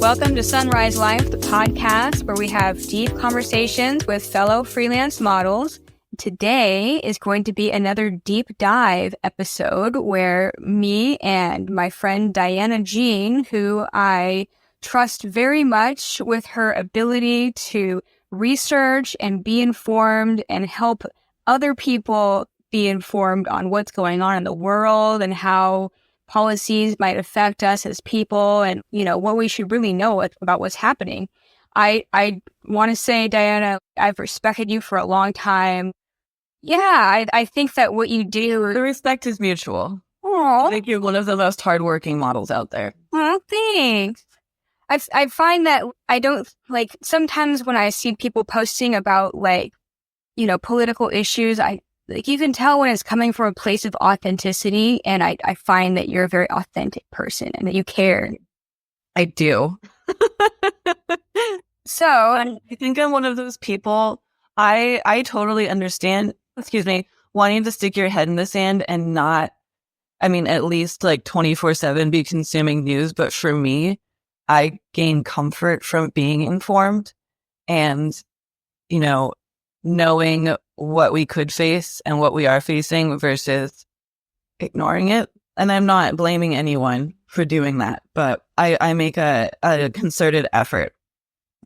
Welcome to Sunrise Life, the podcast where we have deep conversations with fellow freelance models. Today is going to be another deep dive episode where me and my friend Diana Jean, who I trust very much with her ability to research and be informed and help other people be informed on what's going on in the world and how policies might affect us as people and, what we should really know about what's happening. I want to say, Diana, I've respected you for a long time. Yeah, I think that what you do... The respect is mutual. Aww. I think you're one of the most hardworking models out there. Oh, thanks. I find that I don't, sometimes when I see people posting about, political issues, you can tell when it's coming from a place of authenticity, and I find that you're a very authentic person and that you care. I do. So I think I'm one of those people. I totally understand, wanting to stick your head in the sand and not, at least 24/7 be consuming news. But for me, I gain comfort from being informed and, knowing what we could face and what we are facing versus ignoring it. And I'm not blaming anyone for doing that, but I make a concerted effort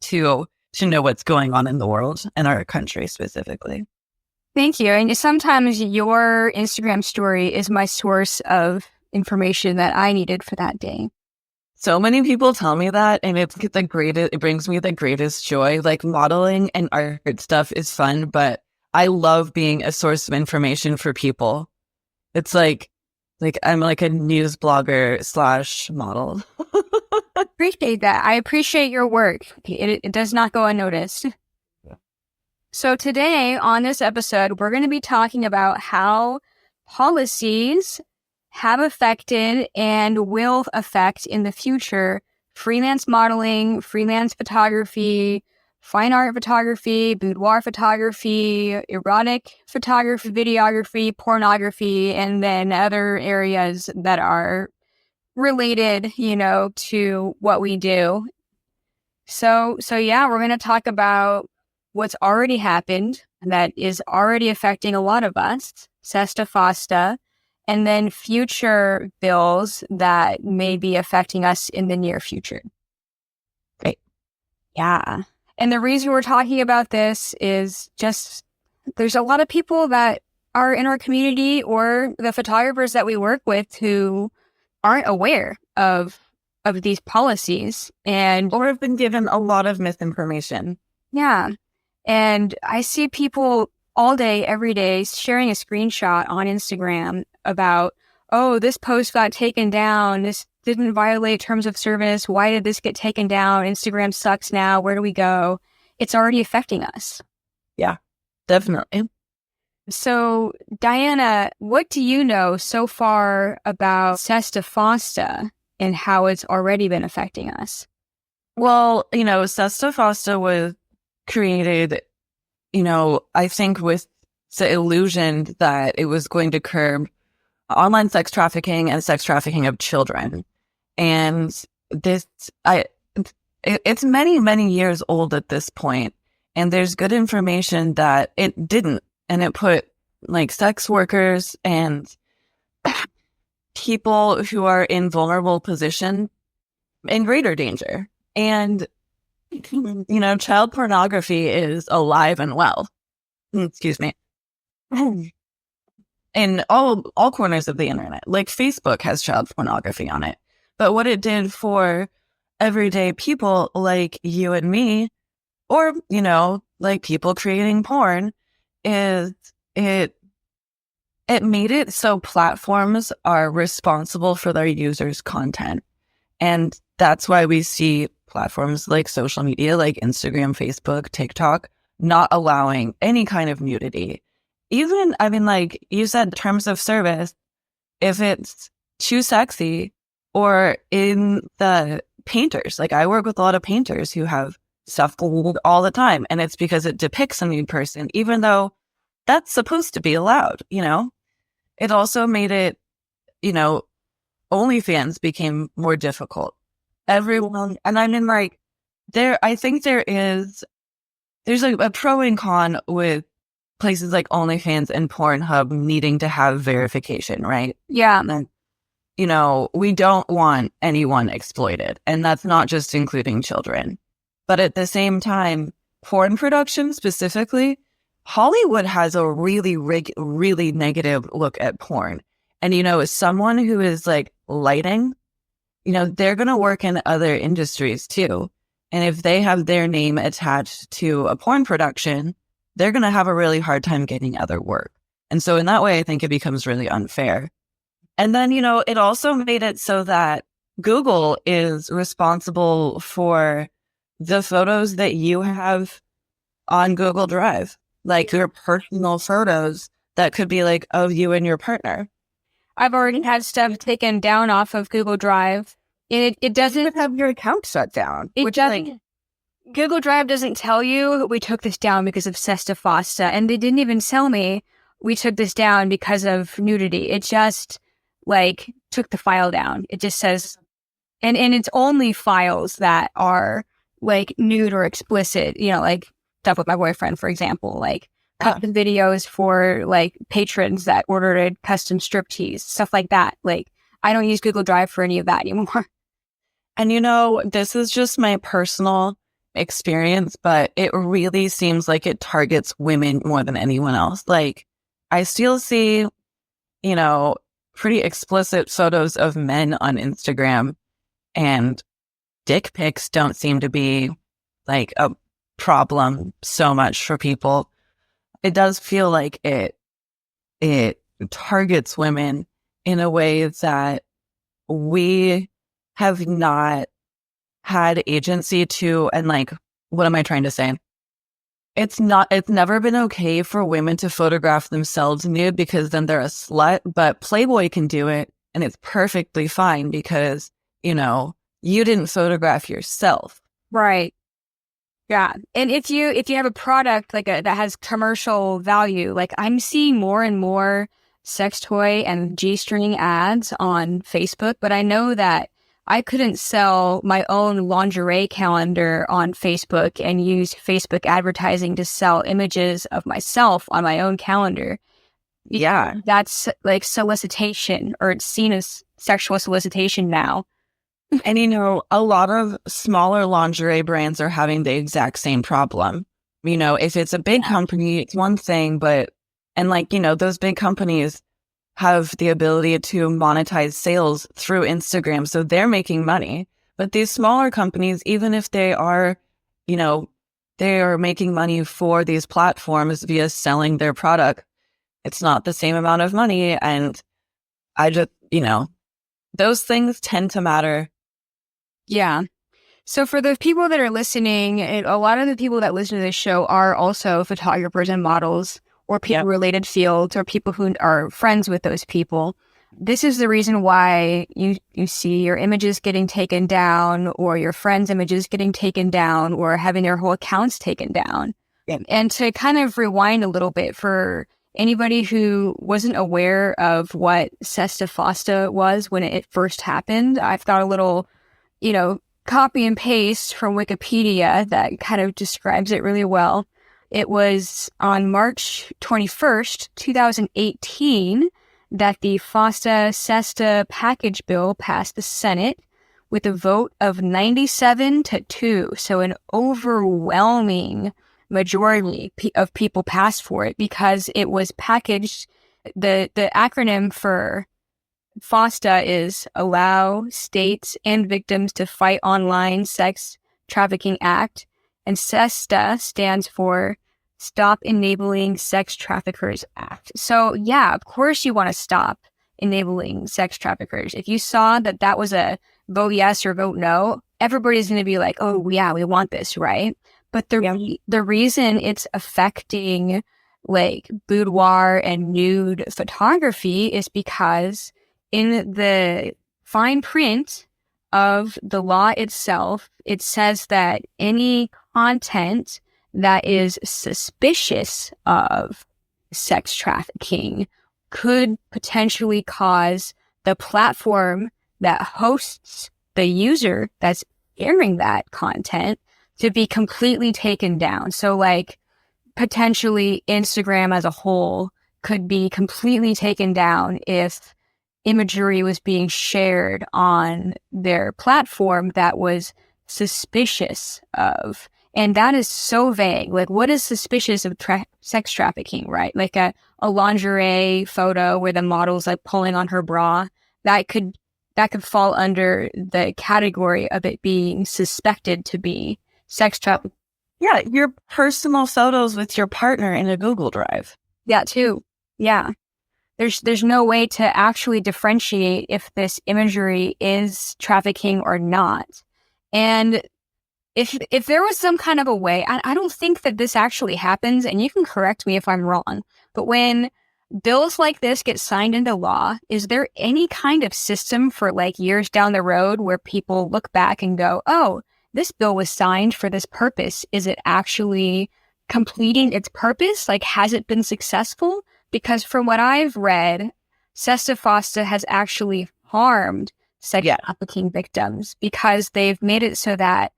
to know what's going on in the world and our country specifically. Thank you. And sometimes your Instagram story is my source of information that I needed for that day. So many people tell me that, and it brings me the greatest joy. Modeling and art stuff is fun, but I love being a source of information for people. It's like I'm a news blogger / model. Appreciate that. I appreciate your work. It does not go unnoticed. Yeah. So today on this episode, we're going to be talking about how policies have affected and will affect in the future freelance modeling, freelance photography, fine art photography, boudoir photography, erotic photography, videography, pornography, and then other areas that are related, to what we do. So yeah, we're going to talk about what's already happened that is already affecting a lot of us, SESTA-FOSTA, and then future bills that may be affecting us in the near future. Great. Yeah. And the reason we're talking about this is just there's a lot of people that are in our community or the photographers that we work with who aren't aware of these policies or have been given a lot of misinformation. Yeah. And I see people all day, every day, sharing a screenshot on Instagram about, oh, this post got taken down. This didn't violate terms of service. Why did this get taken down? Instagram sucks now. Where do we go? It's already affecting us. Yeah, definitely. So, Diana, what do you know so far about SESTA-FOSTA and how it's already been affecting us? Well, SESTA-FOSTA was created, I think with the illusion that it was going to curb online sex trafficking and sex trafficking of children. And it's many, many years old at this point. And there's good information that it didn't. And it put sex workers and people who are in vulnerable position in greater danger. And, child pornography is alive and well. Excuse me. In all corners of the internet. Facebook has child pornography on it. But what it did for everyday people like you and me, or, people creating porn, is it made it so platforms are responsible for their users' content. And that's why we see platforms like social media, like Instagram, Facebook, TikTok, not allowing any kind of nudity. Even, you said, terms of service, if it's too sexy, or in the painters, I work with a lot of painters who have stuff all the time, and it's because it depicts a nude person, even though that's supposed to be allowed, It also made it, OnlyFans became more difficult. everyone, and I mean, like, I think there's like a pro and con with places like OnlyFans and Pornhub needing to have verification, right? Yeah. And, we don't want anyone exploited, and that's not just including children. But at the same time, porn production specifically, Hollywood has a really, really negative look at porn. And, as someone who is like lighting, they're going to work in other industries too. And if they have their name attached to a porn production, they're going to have a really hard time getting other work. And so in that way, I think it becomes really unfair. And then, it also made it so that Google is responsible for the photos that you have on Google Drive, like your personal photos that could be like of you and your partner. I've already had stuff taken down off of Google Drive. It doesn't have your account shut down. It doesn't. Google Drive doesn't tell you we took this down because of SESTA-FOSTA, and they didn't even tell me we took this down because of nudity. It just like took the file down. It just says, and it's only files that are like nude or explicit. Like stuff with my boyfriend, for example, like custom videos for like patrons that ordered custom striptease, stuff like that. Like I don't use Google Drive for any of that anymore. And this is just my personal experience, but it really seems like it targets women more than anyone else. Like I still see, pretty explicit photos of men on Instagram, and dick pics don't seem to be like a problem so much for people. It does feel like it targets women in a way that we have not had agency to. And like, what am I trying to say? It's never been okay for women to photograph themselves nude because then they're a slut, but Playboy can do it and it's perfectly fine because, you didn't photograph yourself. Right. Yeah. And if you have a product like that has commercial value, like I'm seeing more and more sex toy and G-string ads on Facebook, but I know that I couldn't sell my own lingerie calendar on Facebook and use Facebook advertising to sell images of myself on my own calendar. Yeah. That's like solicitation, or it's seen as sexual solicitation now. And, a lot of smaller lingerie brands are having the exact same problem. If it's a big company, it's one thing, those big companies have the ability to monetize sales through Instagram. So they're making money. But these smaller companies, even if they are, they are making money for these platforms via selling their product, it's not the same amount of money. And I just, those things tend to matter. Yeah. So for the people that are listening, a lot of the people that listen to this show are also photographers and models, or people related fields, or people who are friends with those people. This is the reason why you see your images getting taken down, or your friends' images getting taken down, or having their whole accounts taken down. Yeah. And to kind of rewind a little bit for anybody who wasn't aware of what SESTA-FOSTA was when it first happened, I've got a little, copy and paste from Wikipedia that kind of describes it really well. It was on March 21st, 2018, that the FOSTA-SESTA package bill passed the Senate with a vote of 97-2. So an overwhelming majority of people passed for it because it was packaged. The acronym for FOSTA is Allow States and Victims to Fight Online Sex Trafficking Act, and SESTA stands for Stop Enabling Sex Traffickers Act. So yeah, of course you want to stop enabling sex traffickers. If you saw that was a vote yes or vote no, everybody's going to be like, oh yeah, we want this, right? But the reason it's affecting like boudoir and nude photography is because in the fine print of the law itself, it says that any content that is suspicious of sex trafficking could potentially cause the platform that hosts the user that's sharing that content to be completely taken down. So like potentially Instagram as a whole could be completely taken down if imagery was being shared on their platform that was suspicious of. And that is so vague. Like, what is suspicious of sex trafficking, right? Like a lingerie photo where the model's like pulling on her bra, that could fall under the category of it being suspected to be sex trafficking. Yeah, your personal photos with your partner in a Google Drive. Yeah, too. Yeah. There's no way to actually differentiate if this imagery is trafficking or not. And if there was some kind of a way, I don't think that this actually happens, and you can correct me if I'm wrong, but when bills like this get signed into law, is there any kind of system for like years down the road where people look back and go, oh, this bill was signed for this purpose. Is it actually completing its purpose? Like, has it been successful? Because from what I've read, SESTA-FOSTA has actually harmed sex trafficking victims because they've made it so that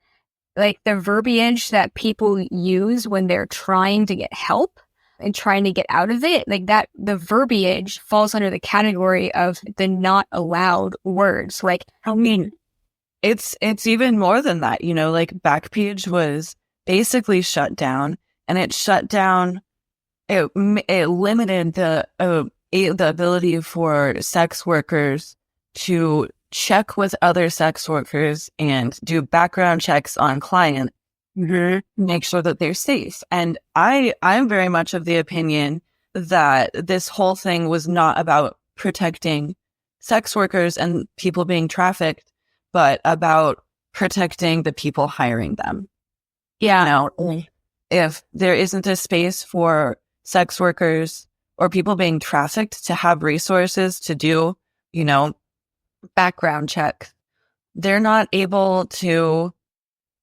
like the verbiage that people use when they're trying to get help and trying to get out of it, like that, the verbiage falls under the category of the not allowed words. Like, I mean, it's even more than that, you know, like Backpage was basically shut down, and it shut down, it limited the ability for sex workers to check with other sex workers and do background checks on clients, make sure that they're safe. And I'm very much of the opinion that this whole thing was not about protecting sex workers and people being trafficked, but about protecting the people hiring them. yeah, You know, if there isn't a space for sex workers or people being trafficked to have resources to do, you know, background checks, they're not able to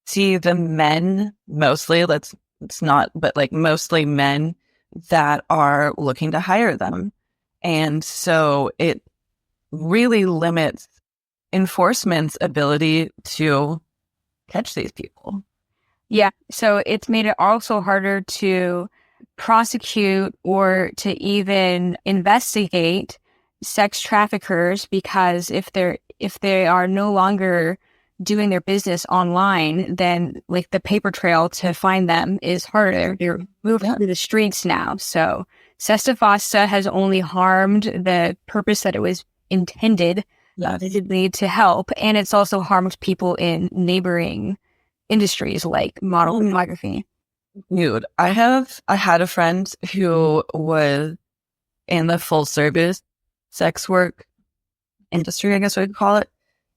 see the men, mostly, it's not, but like mostly men that are looking to hire them. And so it really limits enforcement's ability to catch these people. Yeah. So it's made it also harder to prosecute or to even investigate sex traffickers, because if they are no longer doing their business online, then like the paper trail to find them is harder. They're moved to the streets now. So SESTA-FOSTA has only harmed the purpose that it was intended to help, and it's also harmed people in neighboring industries like model photography. Dude, I had a friend who was in the full service sex work industry, I guess we could call it.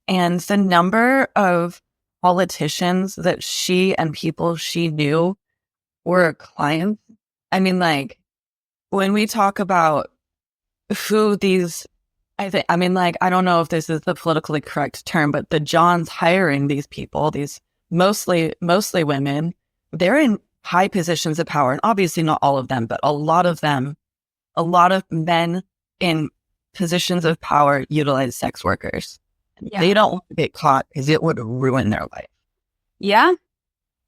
And the number of politicians that she and people she knew were clients. I mean, like, when we talk about who these, I don't know if this is the politically correct term, but the Johns hiring these people, these mostly women, they're in high positions of power. And obviously not all of them, but a lot of them, a lot of men in positions of power utilize sex workers. Yeah. They don't want to get caught because it would ruin their life. Yeah.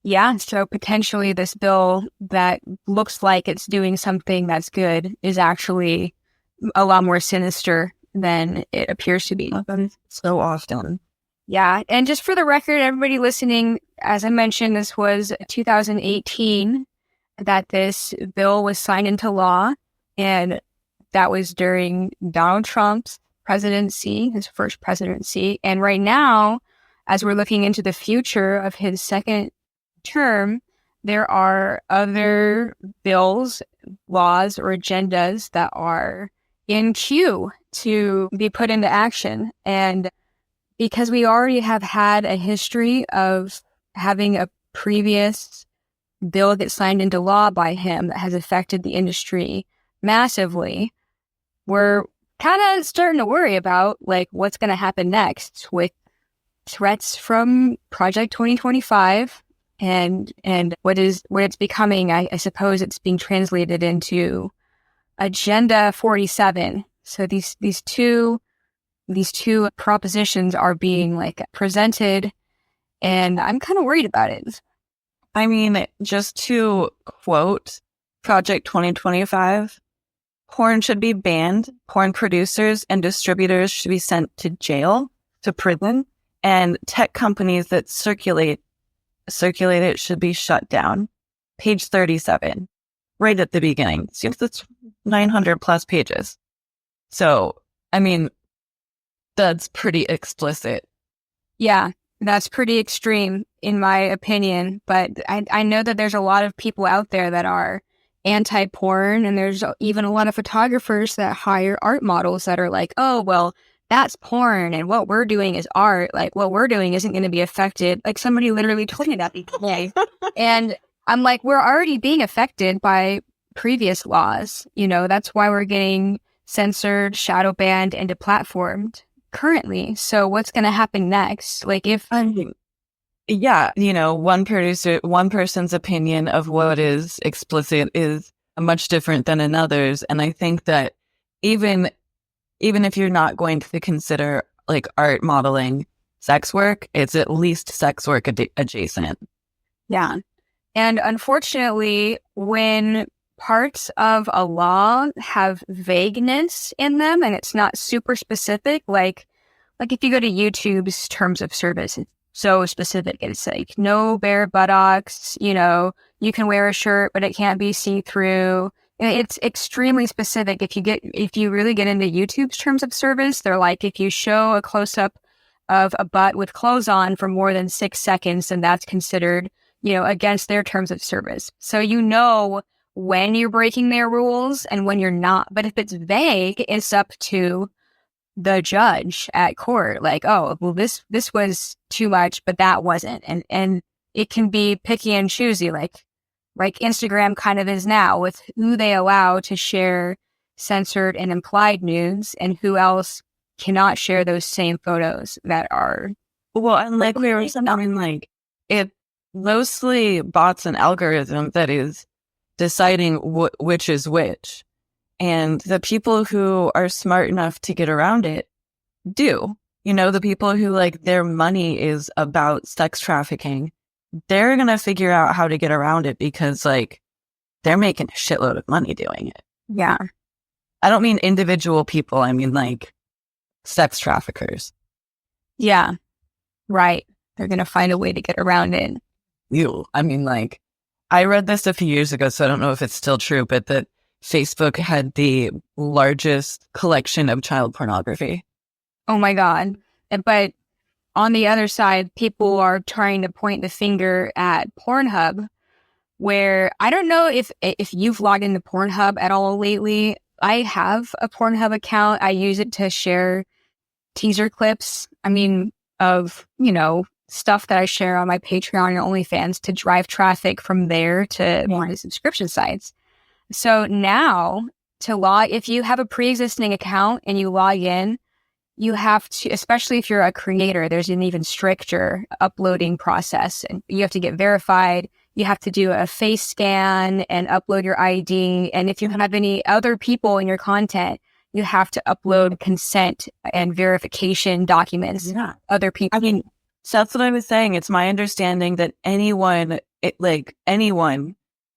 Yeah. So potentially this bill that looks like it's doing something that's good is actually a lot more sinister than it appears to be. So often. Yeah. And just for the record, everybody listening, as I mentioned, this was 2018 that this bill was signed into law. And that was during Donald Trump's presidency, his first presidency. And right now, as we're looking into the future of his second term, there are other bills, laws, or agendas that are in queue to be put into action. And because we already have had a history of having a previous bill get signed into law by him that has affected the industry massively, we're kind of starting to worry about like what's going to happen next with threats from Project 2025 and what it's becoming. I suppose it's being translated into Agenda 47. So these two propositions are being like presented And I'm kind of worried about it. I mean, just to quote Project 2025, porn should be banned. Porn producers and distributors should be sent to jail, to prison, and tech companies that circulate it should be shut down. Page 37, right at the beginning. Seems it's 900 plus pages. So, I mean, that's pretty explicit. Yeah, that's pretty extreme in my opinion. But I know that there's a lot of people out there that are anti-porn, and there's even a lot of photographers that hire art models that are like, oh, well, that's porn, and what we're doing is art. Like, what we're doing isn't going to be affected. Like, somebody literally told me that the other day. And I'm like, we're already being affected by previous laws. You know, that's why we're getting censored, shadow banned, and deplatformed currently. So what's going to happen next? Like, if yeah, you know, one person's opinion of what is explicit is much different than another's. And I think that even if you're not going to consider like art modeling sex work, it's at least sex work adjacent. Yeah. And unfortunately, when parts of a law have vagueness in them and it's not super specific, like if you go to YouTube's terms of service, it's so specific. It's like no bare buttocks, you know, you can wear a shirt, but it can't be see-through. It's extremely specific. If you really get into YouTube's terms of service, they're like, if you show a close-up of a butt with clothes on for more than 6 seconds, then that's considered, you know, against their terms of service. So you know when you're breaking their rules and when you're not. But if it's vague, it's up to the judge at court. Like, oh, well, this was too much, but that wasn't. And it can be picky and choosy, like Instagram kind of is now, with who they allow to share censored and implied nudes and who else cannot share those same photos that are. Well, and like we were saying, I mean, like, it mostly bots and algorithm that is deciding which is which. And the people who are smart enough to get around it do. You know, the people who like their money is about sex trafficking, they're going to figure out how to get around it because like they're making a shitload of money doing it. Yeah. I don't mean individual people. I mean like sex traffickers. Yeah. Right. They're going to find a way to get around it. I mean, like, I read this a few years ago, so I don't know if it's still true, but that Facebook had the largest collection of child pornography. Oh my God. But on the other side, people are trying to point the finger at Pornhub, where I don't know if you've logged into Pornhub at all lately. I have a Pornhub account. I use it to share teaser clips. I mean, of, you know, stuff that I share on my Patreon and OnlyFans to drive traffic from there to one of the subscription sites. So now if you have a pre-existing account and you log in, you have to, especially if you're a creator, there's an even stricter uploading process, and you have to get verified. You have to do a face scan and upload your ID. And if you have any other people in your content, you have to upload consent and verification documents. Yeah. Other people. I mean, so that's what I was saying. It's my understanding that anyone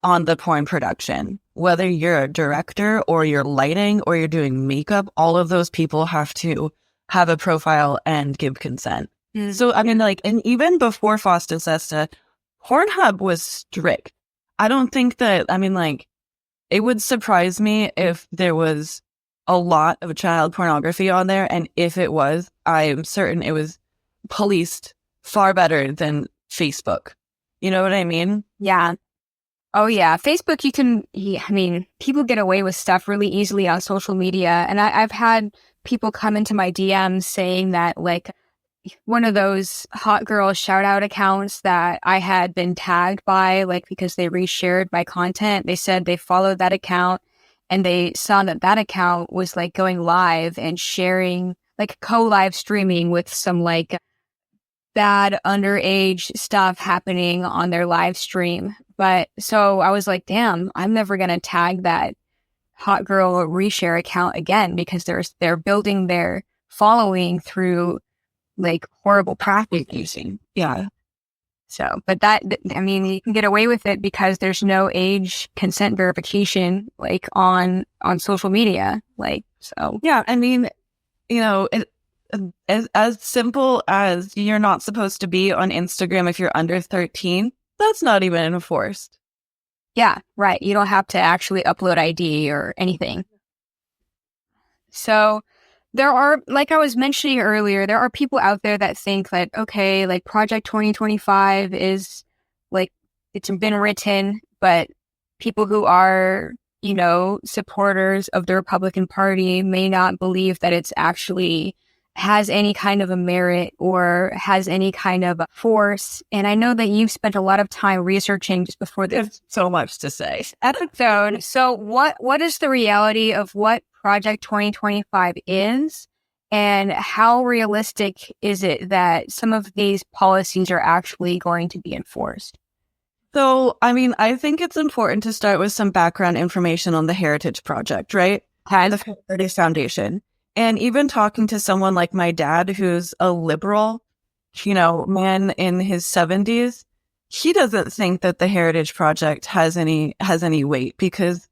on the porn production, whether you're a director or you're lighting or you're doing makeup, all of those people have to have a profile and give consent. Mm-hmm. So, I mean, like, and even before FOSTA SESTA, Pornhub was strict. I don't think that, I mean, like, it would surprise me if there was a lot of child pornography on there. And if it was, I'm certain it was policed far better than Facebook. You know what I mean? Yeah. Oh, yeah. Facebook, people get away with stuff really easily on social media. And I've had people come into my DMs saying that, like, one of those hot girl shout out accounts that I had been tagged by, like, because they reshared my content, they said they followed that account and they saw that account was like going live and sharing, like, co-live streaming with some like bad underage stuff happening on their live stream. But so I was like, damn, I'm never going to tag that hot girl reshare account again, because they're building their following through like horrible practice using. Yeah. So, but that, I mean, you can get away with it because there's no age consent verification, like on social media. Like, so. Yeah. I mean, as simple as you're not supposed to be on Instagram if you're under 13, that's not even enforced. Yeah, right. You don't have to actually upload ID or anything. So there are, like I was mentioning earlier, there are people out there that think that, okay, like Project 2025 is like, it's been written, but people who are, supporters of the Republican Party may not believe that it's actually has any kind of a merit or has any kind of a force. And I know that you've spent a lot of time researching just before this. There's so much to say. Episode. So what is the reality of what Project 2025 is, and how realistic is it that some of these policies are actually going to be enforced? So, I mean, I think it's important to start with some background information on the Heritage Project, right? The Heritage Foundation. And even talking to someone like my dad, who's a liberal, man in his 70s, he doesn't think that the Heritage Project has any weight because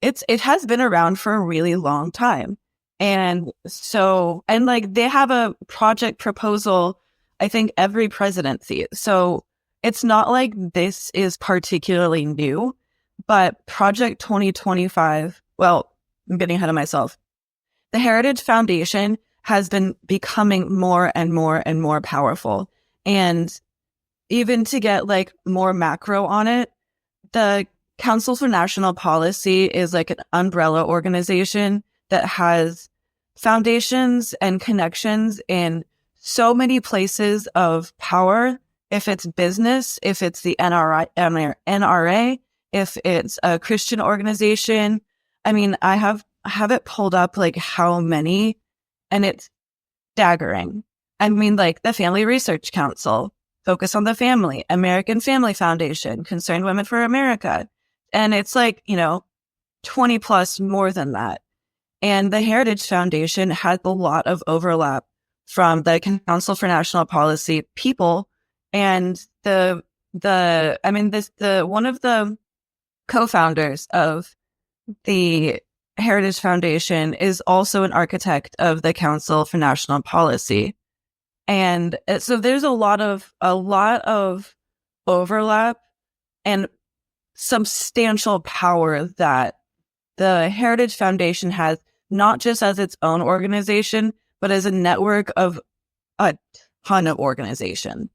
it has been around for a really long time. And so, and like they have a project proposal, I think every presidency. So it's not like this is particularly new, but Project 2025, well, I'm getting ahead of myself. The Heritage Foundation has been becoming more and more and more powerful. And even to get like more macro on it, the Council for National Policy is like an umbrella organization that has foundations and connections in so many places of power. If it's business, if it's the NRA, if it's a Christian organization. I mean, I have it pulled up like how many, and it's staggering. I mean, like the Family Research Council, Focus on the Family, American Family Foundation, Concerned Women for America. And it's like, 20 plus more than that. And the Heritage Foundation has a lot of overlap from the Council for National Policy people and one of the co-founders of the Heritage Foundation is also an architect of the Council for National Policy. And so there's a lot of overlap and substantial power that the Heritage Foundation has, not just as its own organization, but as a network of a ton of organization.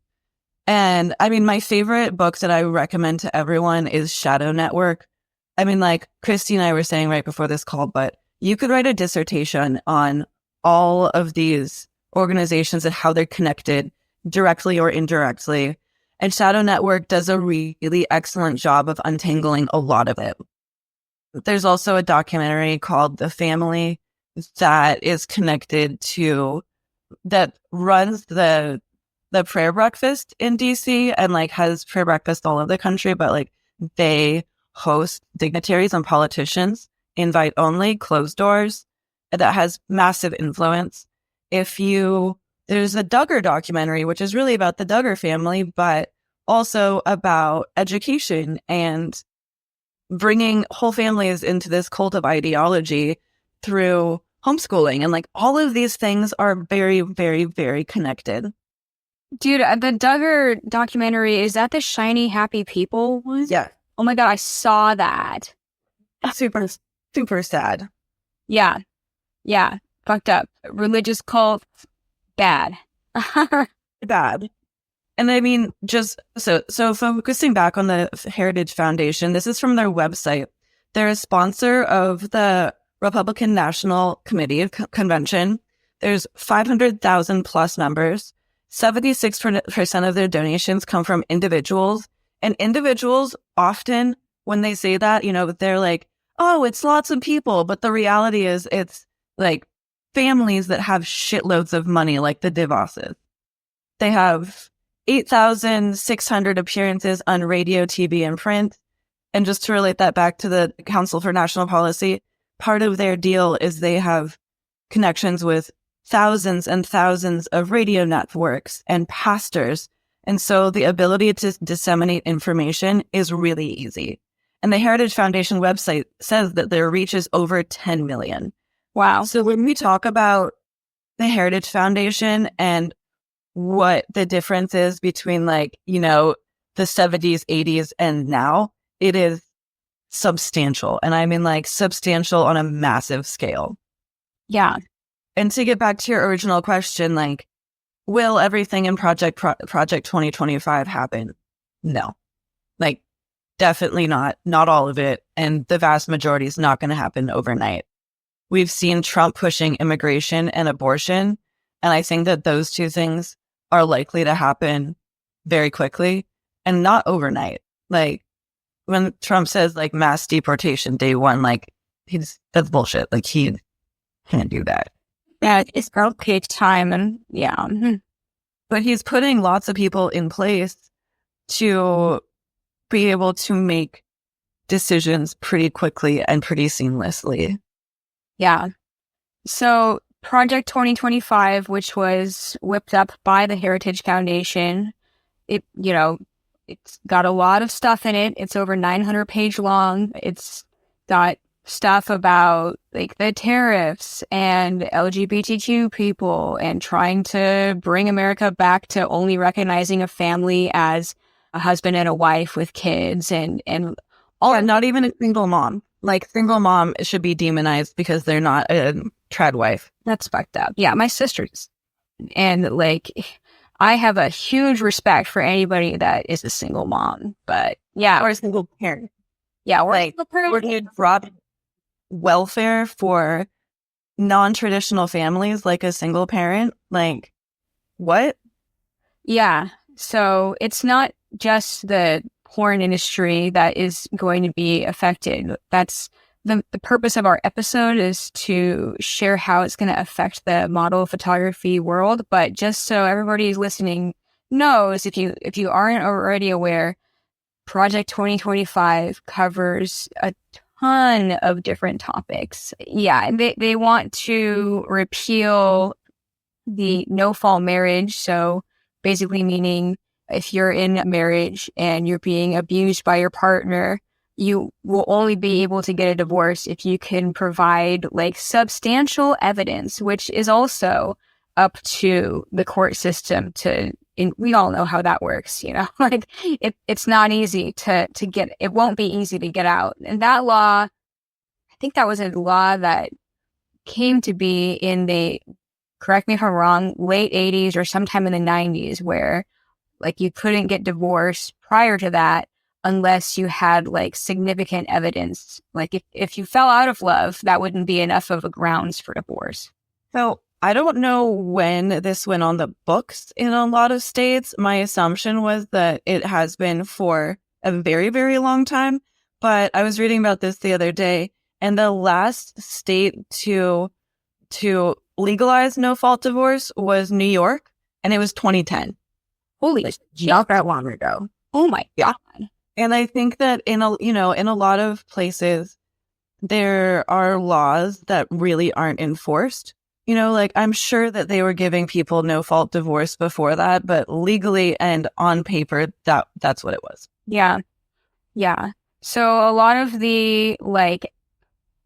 And I mean, my favorite book that I recommend to everyone is Shadow Network. I mean, like Kristy and I were saying right before this call, but you could write a dissertation on all of these organizations and how they're connected directly or indirectly. And Shadow Network does a really excellent job of untangling a lot of it. There's also a documentary called The Family that is connected to, that runs the prayer breakfast in DC and like has prayer breakfast all over the country, but like they host dignitaries and politicians, invite only, closed doors, that has massive influence. There's a Duggar documentary, which is really about the Duggar family, but also about education and bringing whole families into this cult of ideology through homeschooling. And like all of these things are very, very, very connected. Dude, the Duggar documentary, is that the Shiny Happy People one? Yeah. Oh my God, I saw that. Super, super sad. Yeah. Yeah. Fucked up. Religious cult. Bad. Bad. And I mean, just so focusing back on the Heritage Foundation, this is from their website. They're a sponsor of the Republican National Committee Convention. There's 500,000 plus members. 76% of their donations come from individuals. And individuals often, when they say that, they're like, oh, it's lots of people. But the reality is it's like families that have shitloads of money, like the DeVosses. They have 8,600 appearances on radio, TV, and print. And just to relate that back to the Council for National Policy, part of their deal is they have connections with thousands and thousands of radio networks and pastors And so the ability to disseminate information is really easy. And the Heritage Foundation website says that their reach is over 10 million. Wow. So when we talk about the Heritage Foundation and what the difference is between like, you know, the 70s, 80s, and now, it is substantial. And I mean like substantial on a massive scale. Yeah. And to get back to your original question, like, will everything in Project 2025 happen? No. Like, definitely not. Not all of it. And the vast majority is not going to happen overnight. We've seen Trump pushing immigration and abortion. And I think that those two things are likely to happen very quickly and not overnight. Like, when Trump says like mass deportation day one, like that's bullshit. Like he can't do that. Yeah, it's going to take time and yeah. But he's putting lots of people in place to be able to make decisions pretty quickly and pretty seamlessly. Yeah. So Project 2025, which was whipped up by the Heritage Foundation, it's got a lot of stuff in it. It's over 900 page long. It's got stuff about like the tariffs and LGBTQ people and trying to bring America back to only recognizing a family as a husband and a wife with kids and all. Yeah, not even a single mom. Like single mom should be demonized because they're not a trad wife. That's fucked up. Yeah, my sisters. And like, I have a huge respect for anybody that is a single mom, but yeah. Or a single parent. Yeah, or like, we're going to drop welfare for non-traditional families like a single parent. Like, what? Yeah. So it's not just the porn industry that is going to be affected. That's the purpose of our episode, is to share how it's going to affect the model photography world. But just so everybody who's listening knows, if you aren't already aware, Project 2025 covers a ton of different topics. Yeah, and they want to repeal the no-fault marriage. So basically meaning if you're in a marriage and you're being abused by your partner, you will only be able to get a divorce if you can provide like substantial evidence, which is also up to the court system to, and we all know how that works, you know, like it's not easy to get, it won't be easy to get out. And that law, I think that was a law that came to be in the, correct me if I'm wrong, late 80s or sometime in the 90s, where like you couldn't get divorced prior to that unless you had like significant evidence. Like if you fell out of love, that wouldn't be enough of a grounds for divorce. So I don't know when this went on the books in a lot of states. My assumption was that it has been for a very, very long time. But I was reading about this the other day, and the last state to legalize no-fault divorce was New York, and it was 2010. Holy shit, not that long ago. Oh my God. And I think that in a lot of places, there are laws that really aren't enforced. You know, like I'm sure that they were giving people no-fault divorce before that, but legally and on paper, that's what it was. Yeah. Yeah. So a lot of the like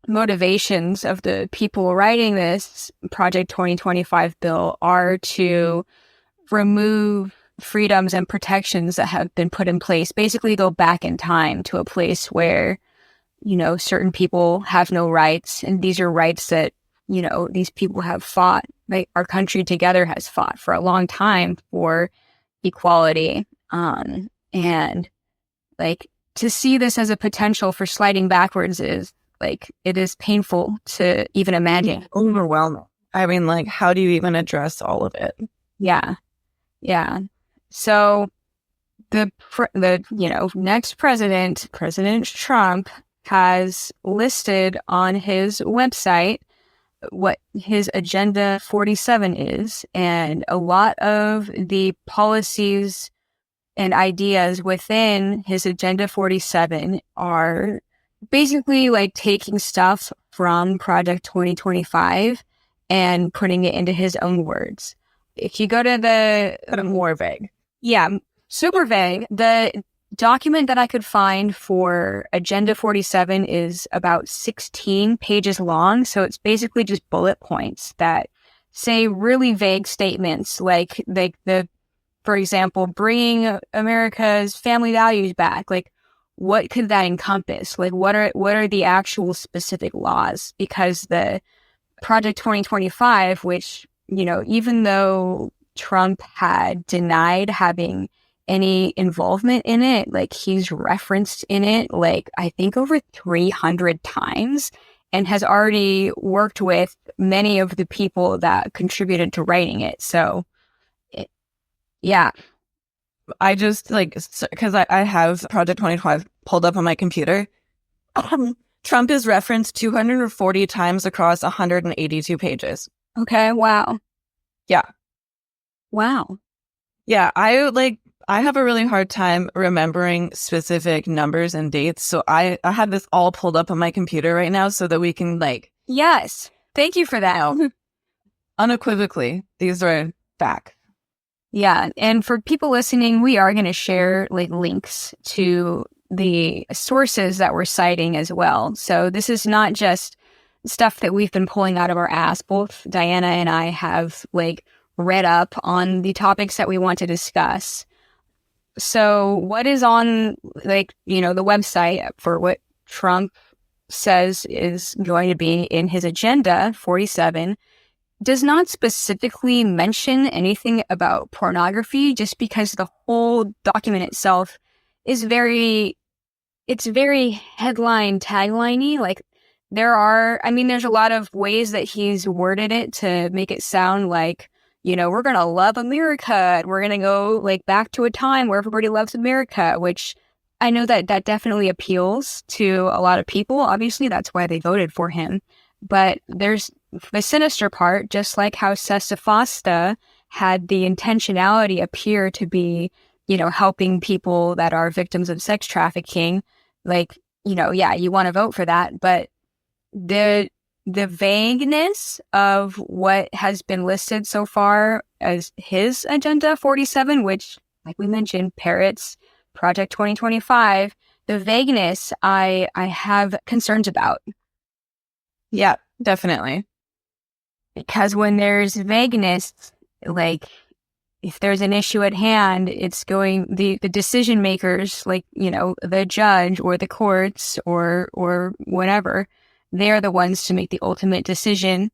motivations of the people writing this Project 2025 bill are to remove freedoms and protections that have been put in place, basically go back in time to a place where, you know, certain people have no rights. And these are rights that, you know, these people have fought, like our country together has fought for a long time for equality. And like to see this as a potential for sliding backwards is like, it is painful to even imagine. Overwhelming. I mean, like, how do you even address all of it? Yeah. Yeah. So the next president, President Trump, has listed on his website what his Agenda 47 is, and a lot of the policies and ideas within his Agenda 47 are basically like taking stuff from Project 2025 and putting it into his own words. If you go to the more vague. Yeah. super vague. The document that I could find for Agenda 47 is about 16 pages long. So it's basically just bullet points that say really vague statements like for example, bringing America's family values back. Like, what could that encompass? Like, what are the actual specific laws? Because the Project 2025, which, even though Trump had denied having any involvement in it, like he's referenced in it, like I think over 300 times, and has already worked with many of the people that contributed to writing it. So, yeah. I just because I have Project 25 pulled up on my computer. Trump is referenced 240 times across 182 pages. Okay. Wow. Yeah. Wow. Yeah. I have a really hard time remembering specific numbers and dates. So I have this all pulled up on my computer right now so that we can Yes. Thank you for that. Unequivocally, these are facts. Yeah. And for people listening, we are going to share links to the sources that we're citing as well. So this is not just stuff that we've been pulling out of our ass. Both Diana and I have read up on the topics that we want to discuss. So what is on the website for what Trump says is going to be in his Agenda 47 does not specifically mention anything about pornography, just because the whole document itself is very headline tagliney. There's a lot of ways that he's worded it to make it sound like, we're going to love America and we're going to go back to a time where everybody loves America, which I know that definitely appeals to a lot of people. Obviously, that's why they voted for him. But there's the sinister part, just like how SESTA-FOSTA had the intentionality appear to be, helping people that are victims of sex trafficking. Yeah, you want to vote for that. But the vagueness of what has been listed so far as his Agenda 47, which, like we mentioned, parrots Project 2025, the vagueness I have concerns about. Yeah, definitely. Because when there's vagueness, if there's an issue at hand, it's the decision makers, the judge or the courts or whatever, they're the ones to make the ultimate decision.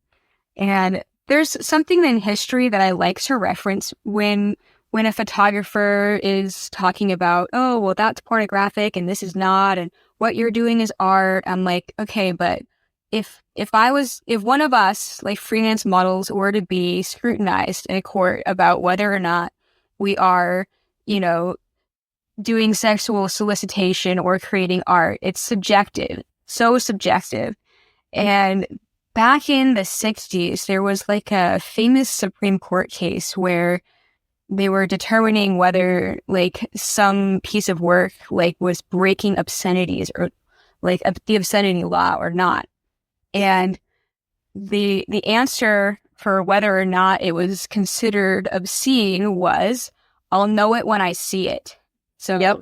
And there's something in history that I like to reference when a photographer is talking about, oh, well, that's pornographic and this is not, and what you're doing is art. I'm like, okay, but if one of us, freelance models, were to be scrutinized in a court about whether or not we are, doing sexual solicitation or creating art, it's subjective, so subjective. And back in the 60s, there was a famous Supreme Court case where they were determining whether some piece of work was breaking obscenities or the obscenity law or not. And the answer for whether or not it was considered obscene was, I'll know it when I see it. So, yep.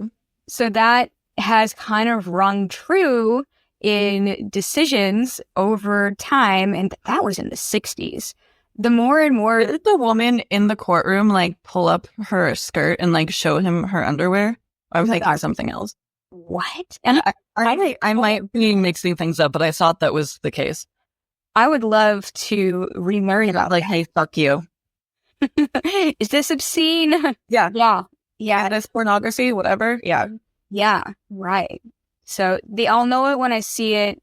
So that has kind of rung true in decisions over time, and that was in the 60s. The more and more... Did the woman in the courtroom pull up her skirt and show him her underwear? I was thinking something else. What? And I might be mixing things up, but I thought that was the case. I would love to relearn about hey, fuck you. Is this obscene? Yeah. Yeah. That's pornography, whatever. Yeah. Yeah, right. So I'll know it when I see it.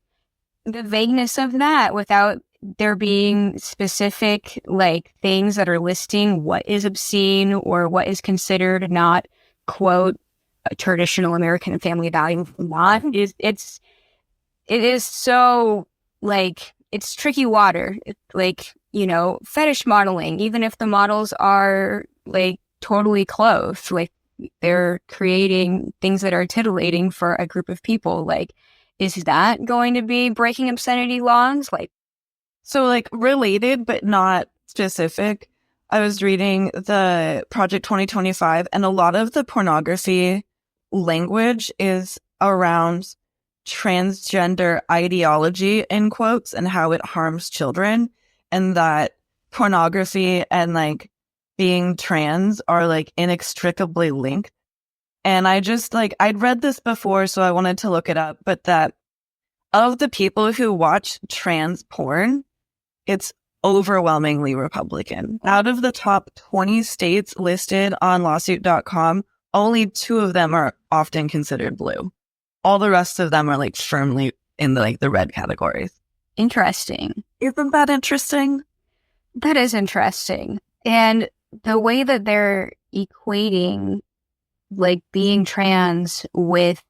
The vagueness of that without there being specific things that are listing what is obscene or what is considered not, quote, a traditional American family value not, it is so it's tricky water. Fetish modeling, even if the models are totally clothed, they're creating things that are titillating for a group of people. Is that going to be breaking obscenity laws? So related but not specific. I was reading the Project 2025, and a lot of the pornography language is around transgender ideology, in quotes, and how it harms children, and that pornography and like being trans are like inextricably linked. And I just like, I'd read this before, so I wanted to look it up, but that of the people who watch trans porn, it's overwhelmingly Republican. Out of the top 20 states listed on lawsuit.com, only 2 of them are often considered blue. All the rest of them are like firmly in the red categories. Interesting. Isn't that interesting? That is interesting. And the way that they're equating like being trans with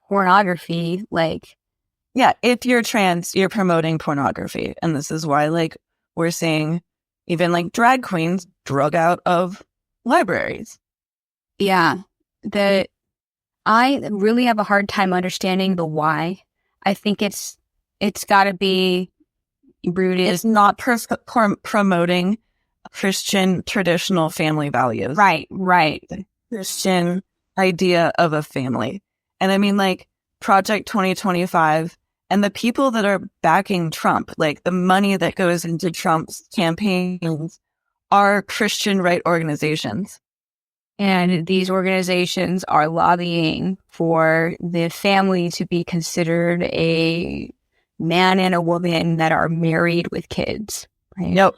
pornography, like, yeah, if you're trans, you're promoting pornography. And this is why like we're seeing even like drag queens drug out of libraries. yeah, I really have a hard time understanding the why. I think it's got to be rooted. It's not promoting Christian traditional family values. Right. The Christian idea of a family. And I mean, like, Project 2025 and the people that are backing Trump, like the money that goes into Trump's campaigns, are Christian right organizations. And these organizations are lobbying for the family to be considered a man and a woman that are married with kids. Right? Yep.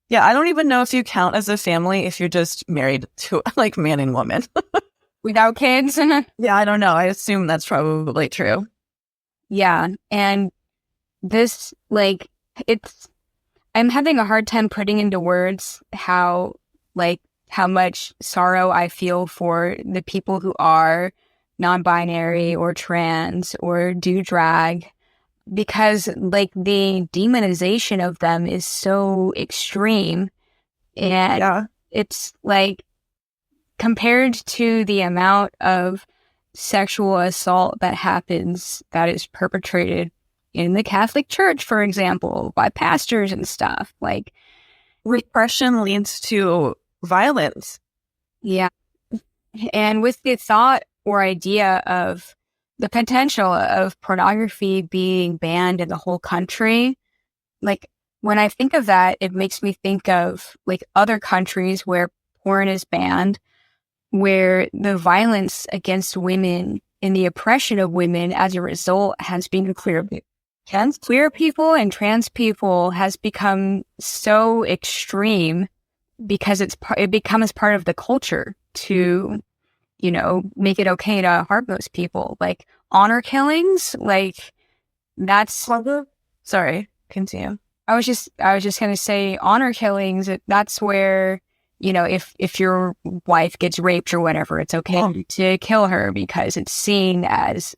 Yeah, I don't even know if you count as a family if you're just married to like man and woman. Without kids? Yeah, I don't know. I assume that's probably true. Yeah. And this, like, I'm having a hard time putting into words how much sorrow I feel for the people who are non-binary or trans or do drag, because like the demonization of them is so extreme. And yeah. It's like compared to the amount of sexual assault that happens, that is perpetrated in the Catholic Church, for example, by pastors and stuff, like repression leads to violence. Yeah. And with the thought or idea of the potential of pornography being banned in the whole country, like when I think of that, it makes me think of like other countries where porn is banned, where the violence against women and the oppression of women as a result has been clear. Queer people and trans people has become so extreme because it becomes part of the culture to, you know, make it okay to harm those people. Like honor killings, like that's... Sorry, continue. I was just going to say honor killings, that's where, you know, if your wife gets raped or whatever, it's okay to kill her because it's seen as,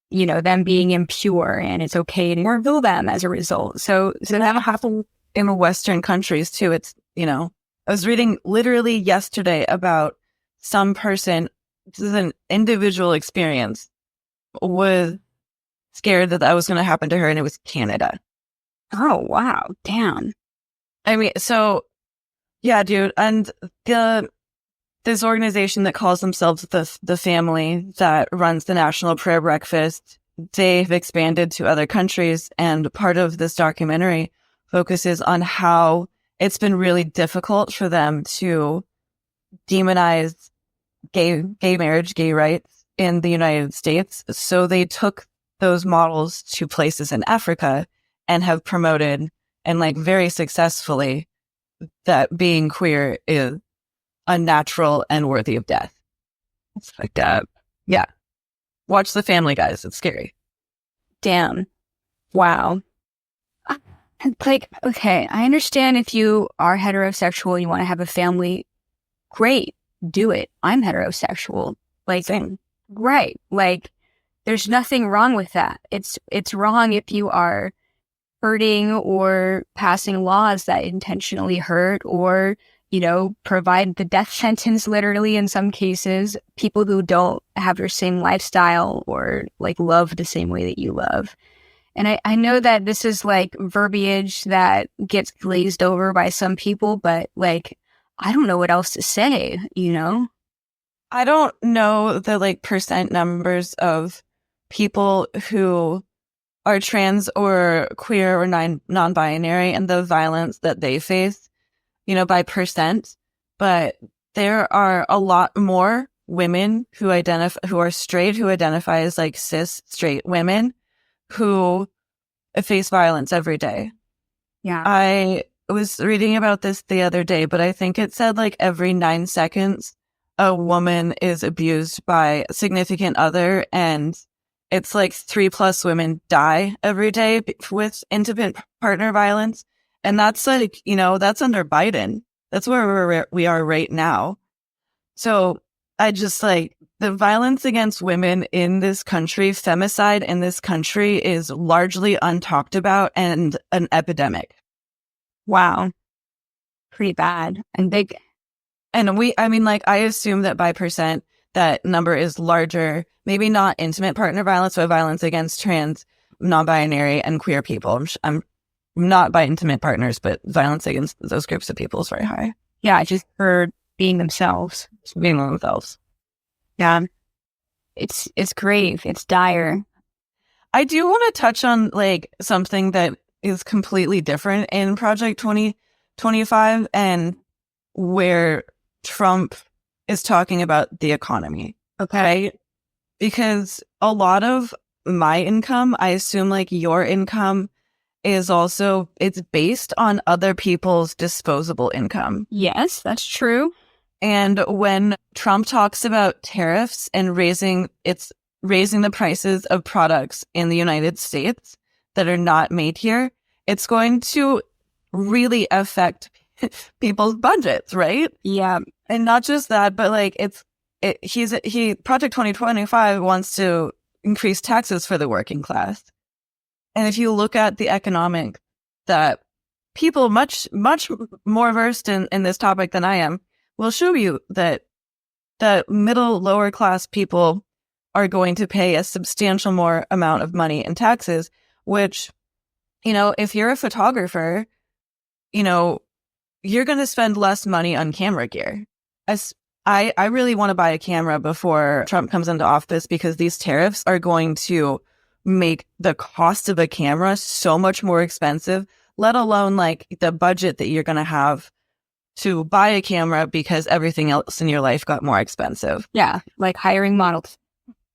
you know, them being impure, and it's okay to kill them as a result. So that happens in Western countries too. It's, you know, I was reading literally yesterday about some person, this is an individual experience, was scared that was going to happen to her, and it was Canada. Oh, wow. Damn. I mean, so, yeah, dude. And this organization that calls themselves the family that runs the National Prayer Breakfast, they've expanded to other countries. And part of this documentary focuses on how it's been really difficult for them to demonize gay marriage, gay rights in the United States. So they took those models to places in Africa and have promoted, and like very successfully, that being queer is unnatural and worthy of death. It's fucked up. Yeah. Watch The Family, guys. It's scary. Damn. Wow. Like, okay, I understand if you are heterosexual, you want to have a family, great, do it. I'm heterosexual. Like, same. Right. Like, there's nothing wrong with that. It's wrong if you are hurting or passing laws that intentionally hurt or, you know, provide the death sentence literally in some cases, people who don't have your same lifestyle or like love the same way that you love. And I know that this is like verbiage that gets glazed over by some people, but like, I don't know what else to say, you know? I don't know the like percent numbers of people who are trans or queer or non-binary and the violence that they face, you know, by percent. But there are a lot more women who are straight, who identify as like cis straight women who face violence every day. Yeah. I was reading about this the other day, but I think it said like every 9 seconds, a woman is abused by a significant other, and it's like 3+ women die every day with intimate partner violence. And that's like, you know, that's under Biden. That's where we are right now. So I just like the violence against women in this country, femicide in this country is largely untalked about and an epidemic. Wow. Pretty bad and big. And I mean, like, I assume that by percent, that number is larger, maybe not intimate partner violence, but violence against trans, non-binary, and queer people. I'm not by intimate partners, but violence against those groups of people is very high. Yeah, just for being themselves. Just being themselves. Yeah. It's grave. It's dire. I do want to touch on, like, something that is completely different in Project 2025 and where Trump is talking about the economy. Okay. Because a lot of my income, I assume like your income is also, it's based on other people's disposable income. Yes, that's true. And when Trump talks about tariffs and raising the prices of products in the United States that are not made here, it's going to really affect people's budgets, right? Yeah. And not just that, but like Project 2025 wants to increase taxes for the working class. And if you look at the economics that people much more versed in this topic than I am will show you that middle lower class people are going to pay a substantial more amount of money in taxes, which, you know, if you're a photographer, you know, you're going to spend less money on camera gear. I really want to buy a camera before Trump comes into office because these tariffs are going to make the cost of a camera so much more expensive, let alone like the budget that you're going to have to buy a camera because everything else in your life got more expensive. Yeah, like hiring models.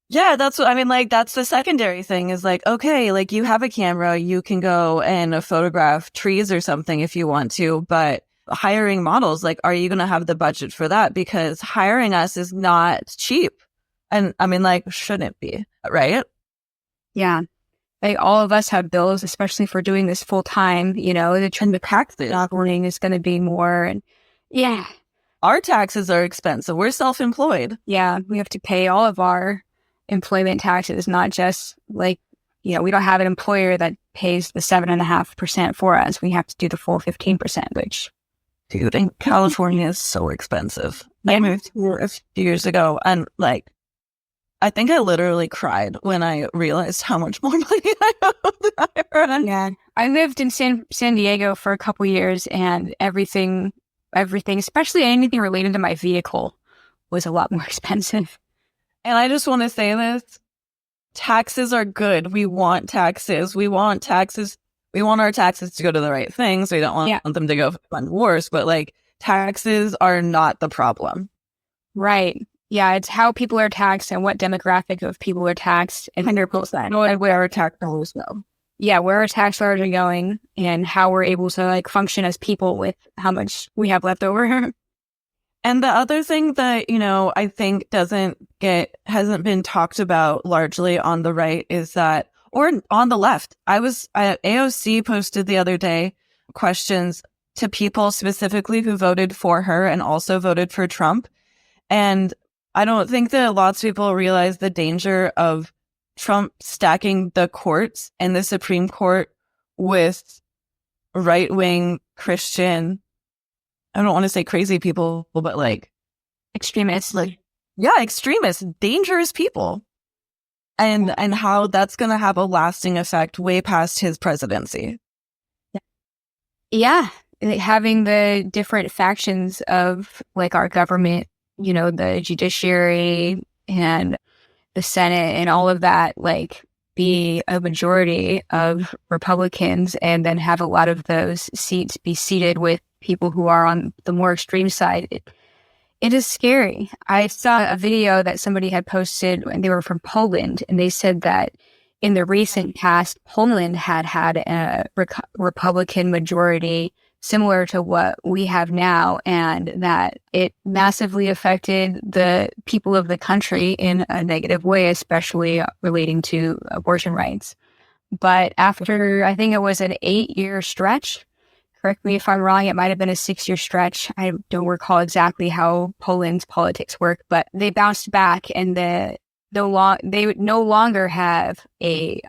Yeah, that's what I mean. Like, that's the secondary thing is like, okay, like you have a camera, you can go and photograph trees or something if you want to, but hiring models, like, are you going to have the budget for that? Because hiring us is not cheap. And I mean, like, shouldn't be, right? Yeah. Like all of us have bills, especially for doing this full time, you know, the taxes is going to be more. And yeah. Our taxes are expensive. We're self-employed. Yeah. We have to pay all of our employment taxes, not just like, you know, we don't have an employer that pays the 7.5% for us. We have to do the full 15%, which. Dude, and California is so expensive. Yeah. I moved here a few years ago and like, I think I literally cried when I realized how much more money I owed than I earned. Yeah. I lived in San Diego for a couple years and everything, especially anything related to my vehicle was a lot more expensive. And I just want to say this. Taxes are good. We want taxes. We want our taxes to go to the right things. We don't want them to go fund wars, but like taxes are not the problem. Right. Yeah, it's how people are taxed and what demographic of people are taxed. And 100%. And where our tax dollars go. Yeah, where our tax dollars are going and how we're able to like function as people with how much we have left over. And the other thing that, you know, I think hasn't been talked about largely on the right is that, or on the left, AOC posted the other day questions to people specifically who voted for her and also voted for Trump. And I don't think that lots of people realize the danger of Trump stacking the courts and the Supreme Court with right-wing Christian, I don't want to say crazy people, but like extremists. Like, yeah, extremists, dangerous people. and how that's going to have a lasting effect way past his presidency. Yeah. Having the different factions of like our government, you know, the judiciary and the Senate and all of that, like be a majority of Republicans and then have a lot of those seats be seated with people who are on the more extreme side. It is scary. I saw a video that somebody had posted and they were from Poland, and they said that in the recent past, Poland had a Republican majority similar to what we have now, and that it massively affected the people of the country in a negative way, especially relating to abortion rights. But after, I think it was an 8-year stretch, correct me if I'm wrong, it might have been a 6-year stretch. I don't recall exactly how Poland's politics work, but they bounced back, and they no longer have a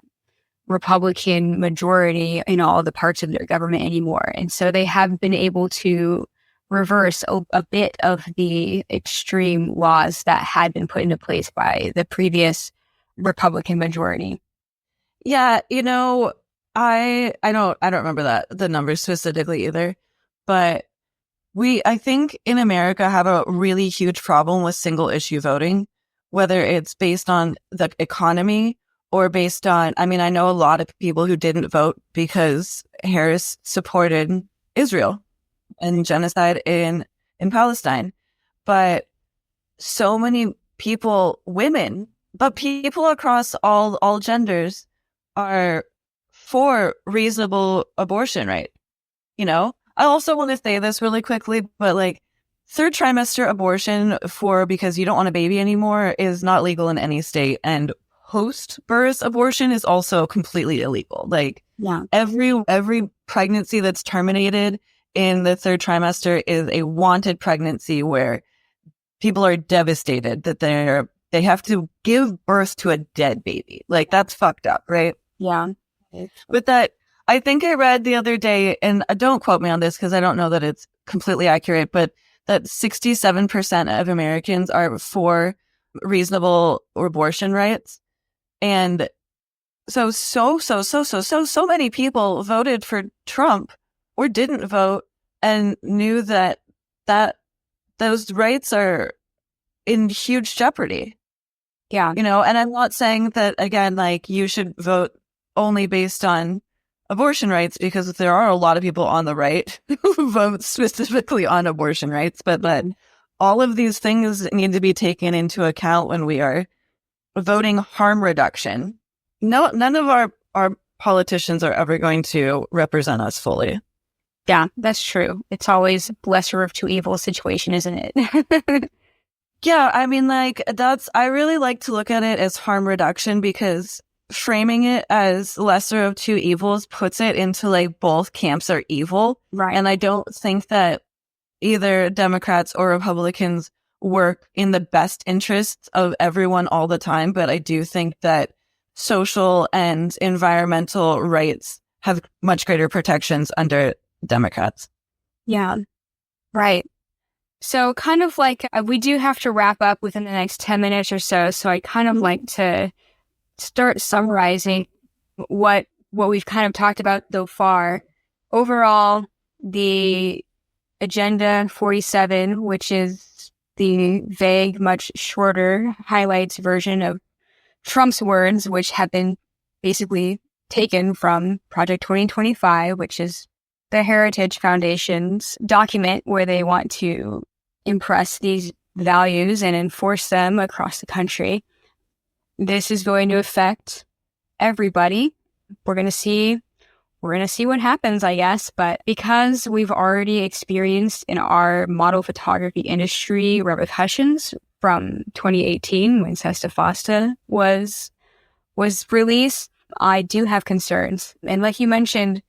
Republican majority in all the parts of their government anymore. And so they have been able to reverse a bit of the extreme laws that had been put into place by the previous Republican majority. Yeah, you know, I don't remember the numbers specifically either, but I think in America have a really huge problem with single issue voting, whether it's based on the economy or based on, I mean, I know a lot of people who didn't vote because Harris supported Israel and genocide in Palestine. But so many people, women, but people across all genders are for reasonable abortion, right? You know, I also want to say this really quickly, but like third trimester abortion because you don't want a baby anymore is not legal in any state. And post-birth abortion is also completely illegal. Like every pregnancy that's terminated in the third trimester is a wanted pregnancy where people are devastated that they have to give birth to a dead baby. Like that's fucked up, right? Yeah. But that, I think I read the other day, and don't quote me on this because I don't know that it's completely accurate, but that 67% of Americans are for reasonable abortion rights. And so many people voted for Trump or didn't vote and knew that those rights are in huge jeopardy. Yeah. You know, and I'm not saying that, again, like you should vote only based on abortion rights, because there are a lot of people on the right who vote specifically on abortion rights, but all of these things need to be taken into account when we are voting harm reduction. No, none of our politicians are ever going to represent us fully. Yeah, that's true. It's always lesser of two evils situation, isn't it? Yeah, I mean, like I really like to look at it as harm reduction, because framing it as lesser of two evils puts it into like both camps are evil. Right. And I don't think that either Democrats or Republicans work in the best interests of everyone all the time. But I do think that social and environmental rights have much greater protections under Democrats. Yeah. Right. So kind of like we do have to wrap up within the next 10 minutes or so. So I kind of like to start summarizing what we've kind of talked about so far. Overall, the Agenda 47, which is the vague, much shorter highlights version of Trump's words, which have been basically taken from Project 2025, which is the Heritage Foundation's document where they want to impress these values and enforce them across the country. This is going to affect everybody. We're going to see what happens, I guess. But because we've already experienced in our model photography industry repercussions from 2018 when SESTA-FOSTA was released, I do have concerns. And like you mentioned,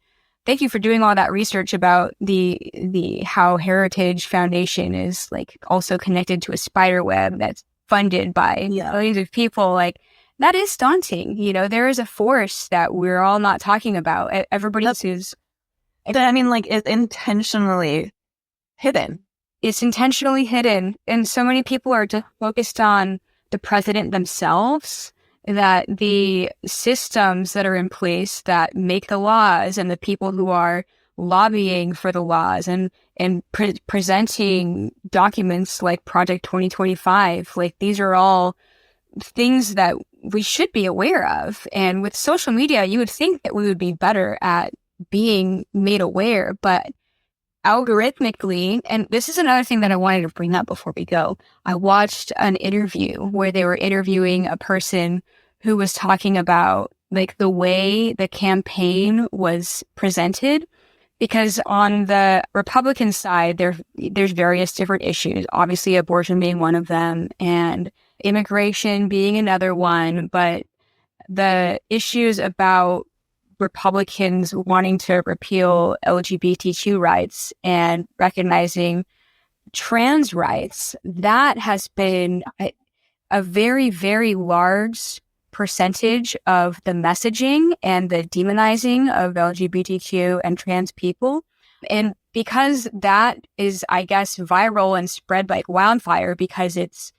thank you for doing all that research about the how Heritage Foundation is like also connected to a spider web that's funded by millions of people. Like that is daunting. You know, there is a force that we're all not talking about. Everybody else is. I mean, like it's intentionally hidden. It's intentionally hidden, and so many people are just focused on the president themselves that the systems that are in place that make the laws and the people who are lobbying for the laws and presenting documents like Project 2025, like these are all things that we should be aware of. And with social media, you would think that we would be better at being made aware, but algorithmically, and this is another thing that I wanted to bring up before we go. I watched an interview where they were interviewing a person who was talking about like the way the campaign was presented, because on the Republican side, there's various different issues, obviously abortion being one of them and immigration being another one, but the issues about Republicans wanting to repeal LGBTQ rights and recognizing trans rights, that has been a very, very large percentage of the messaging and the demonizing of LGBTQ and trans people. And because that is, I guess, viral and spread like wildfire, because it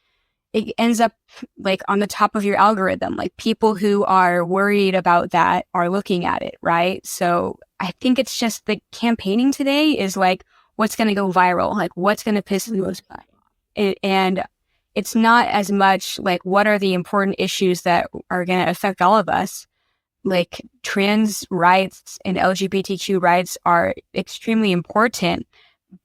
ends up like on the top of your algorithm, like people who are worried about that are looking at it, right? So I think it's just the campaigning today is like, what's going to go viral? Like what's going to piss the most off? And it's not as much like, what are the important issues that are going to affect all of us? Like trans rights and LGBTQ rights are extremely important,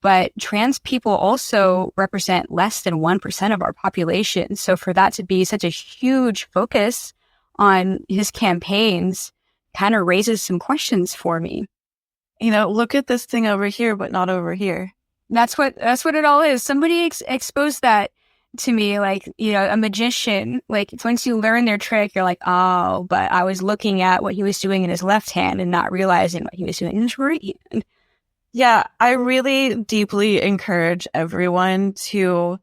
but trans people also represent less than 1% of our population. So for that to be such a huge focus on his campaigns kind of raises some questions for me. You know, look at this thing over here, but not over here. That's what it all is. Somebody exposed that to me, like, you know, a magician, like once you learn their trick, you're like, oh, but I was looking at what he was doing in his left hand and not realizing what he was doing in his right hand. Yeah, I really deeply encourage everyone to,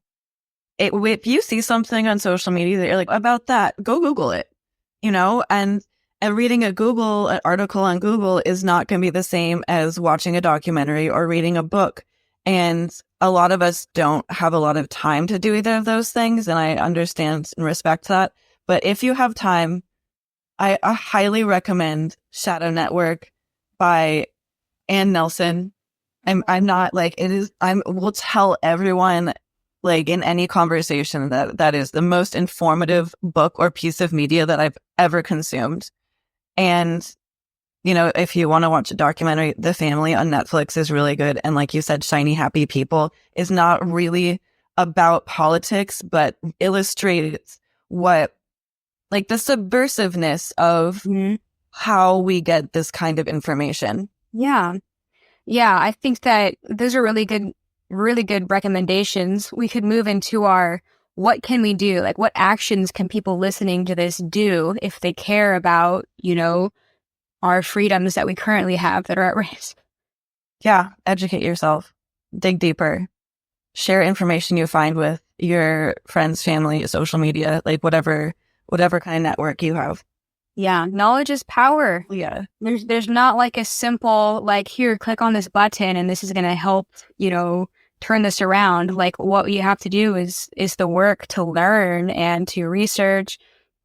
if you see something on social media that you're like, about that, go Google it, you know, and reading an article on Google is not going to be the same as watching a documentary or reading a book. And a lot of us don't have a lot of time to do either of those things. And I understand and respect that. But if you have time, I highly recommend Shadow Network by Ann Nelson. I'm not like, will tell everyone like in any conversation that is the most informative book or piece of media that I've ever consumed. And you know, if you want to watch a documentary, The Family on Netflix is really good. And like you said, Shiny Happy People is not really about politics, but illustrates what, like the subversiveness of how we get this kind of information. Yeah. Yeah. I think that those are really good recommendations. We could move into our, what can we do? Like what actions can people listening to this do if they care about, you know, our freedoms that we currently have that are at risk? Yeah. Educate yourself, dig deeper, share information you find with your friends, family, social media, like whatever kind of network you have. Yeah. Knowledge is power. Yeah. There's not like a simple, like, here, click on this button and this is going to help, you know, turn this around. Like what you have to do is the work to learn and to research,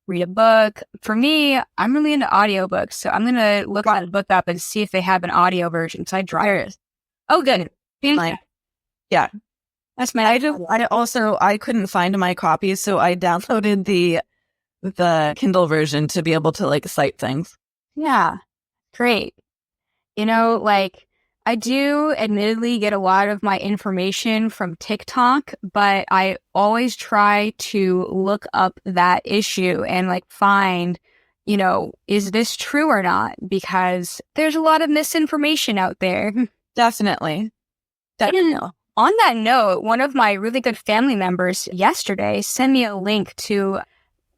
read a book. For me, I'm really into audiobooks, so I'm going to look that book up and see if they have an audio version. So I drive. Oh, good. Yeah. That's my idea. I couldn't find my copies, so I downloaded the Kindle version to be able to like cite things. Yeah. Great. You know, like I do admittedly get a lot of my information from TikTok, but I always try to look up that issue and like find, you know, is this true or not? Because there's a lot of misinformation out there. Definitely. And on that note, one of my really good family members yesterday sent me a link to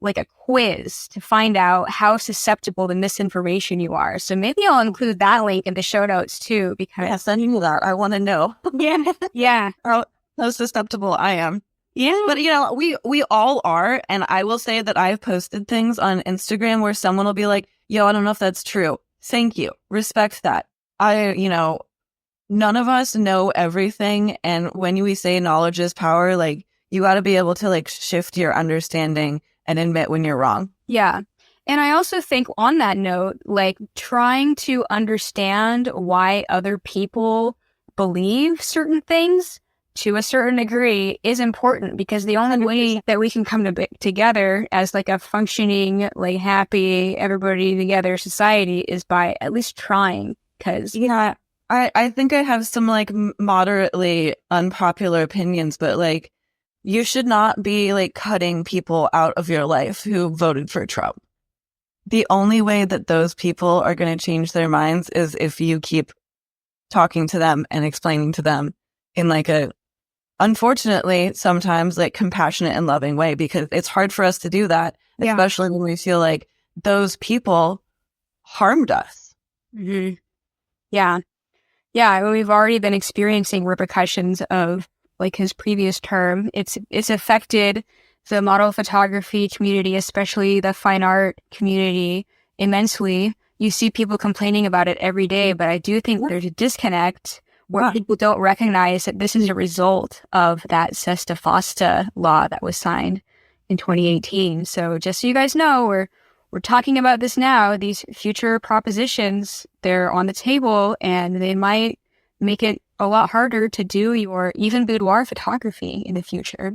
like a quiz to find out how susceptible to misinformation you are. So maybe I'll include that link in the show notes too, because send me that. I want to know. Yeah. How susceptible I am. Yeah. But you know, we all are. And I will say that I've posted things on Instagram where someone will be like, yo, I don't know if that's true. Thank you. Respect that. None of us know everything. And when we say knowledge is power, like you got to be able to like shift your understanding and admit when you're wrong. Yeah. And I also think on that note, like trying to understand why other people believe certain things to a certain degree is important, because the only way that we can come together as like a functioning, like happy, everybody together society is by at least trying. Because yeah, I think I have some like moderately unpopular opinions, but like you should not be like cutting people out of your life who voted for Trump. The only way that those people are going to change their minds is if you keep talking to them and explaining to them in like a, unfortunately, sometimes like compassionate and loving way, because it's hard for us to do that, especially when we feel like those people harmed us. Mm-hmm. Yeah. Yeah. We've already been experiencing repercussions of like his previous term. It's affected the model photography community, especially the fine art community, immensely. You see people complaining about it every day, but I do think there's a disconnect where people don't recognize that this is a result of that SESTA-FOSTA law that was signed in 2018. So just so you guys know, we're talking about this now. These future propositions, they're on the table, and they might make it a lot harder to do your even boudoir photography in the future.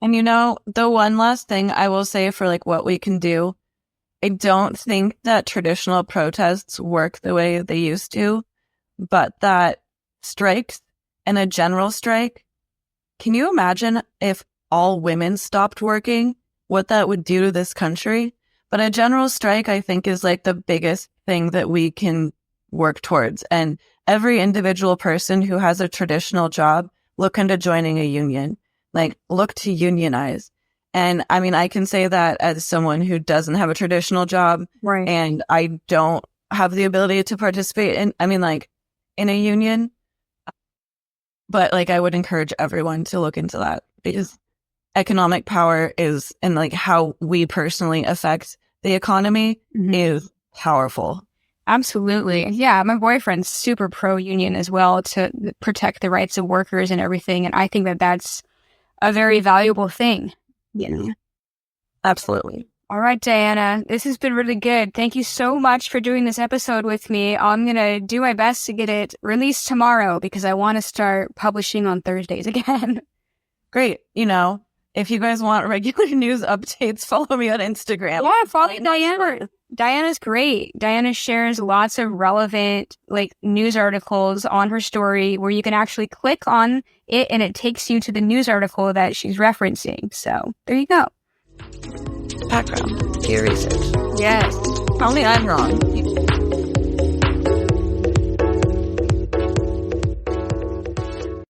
And you know, the one last thing I will say for like what we can do, I don't think that traditional protests work the way they used to, but that strikes and a general strike, can you imagine if all women stopped working, what that would do to this country? But a general strike, I think, is like the biggest thing that we can work towards. And every individual person who has a traditional job, look into joining a union, like look to unionize. And I mean, I can say that as someone who doesn't have a traditional job, right, and I don't have the ability to participate in, I mean, like in a union, but like I would encourage everyone to look into that, because economic power is, and like how we personally affect the economy is powerful. Absolutely. Yeah, my boyfriend's super pro-union as well, to protect the rights of workers and everything. And I think that that's a very valuable thing. Yeah, absolutely. All right, Diana, this has been really good. Thank you so much for doing this episode with me. I'm going to do my best to get it released tomorrow, because I want to start publishing on Thursdays again. Great. You know, if you guys want regular news updates, follow me on Instagram. Yeah, follow Diana. Diana's great. Diana shares lots of relevant like news articles on her story where you can actually click on it and it takes you to the news article that she's referencing. So there you go. Background, do your research. Yes. Tell me I'm wrong.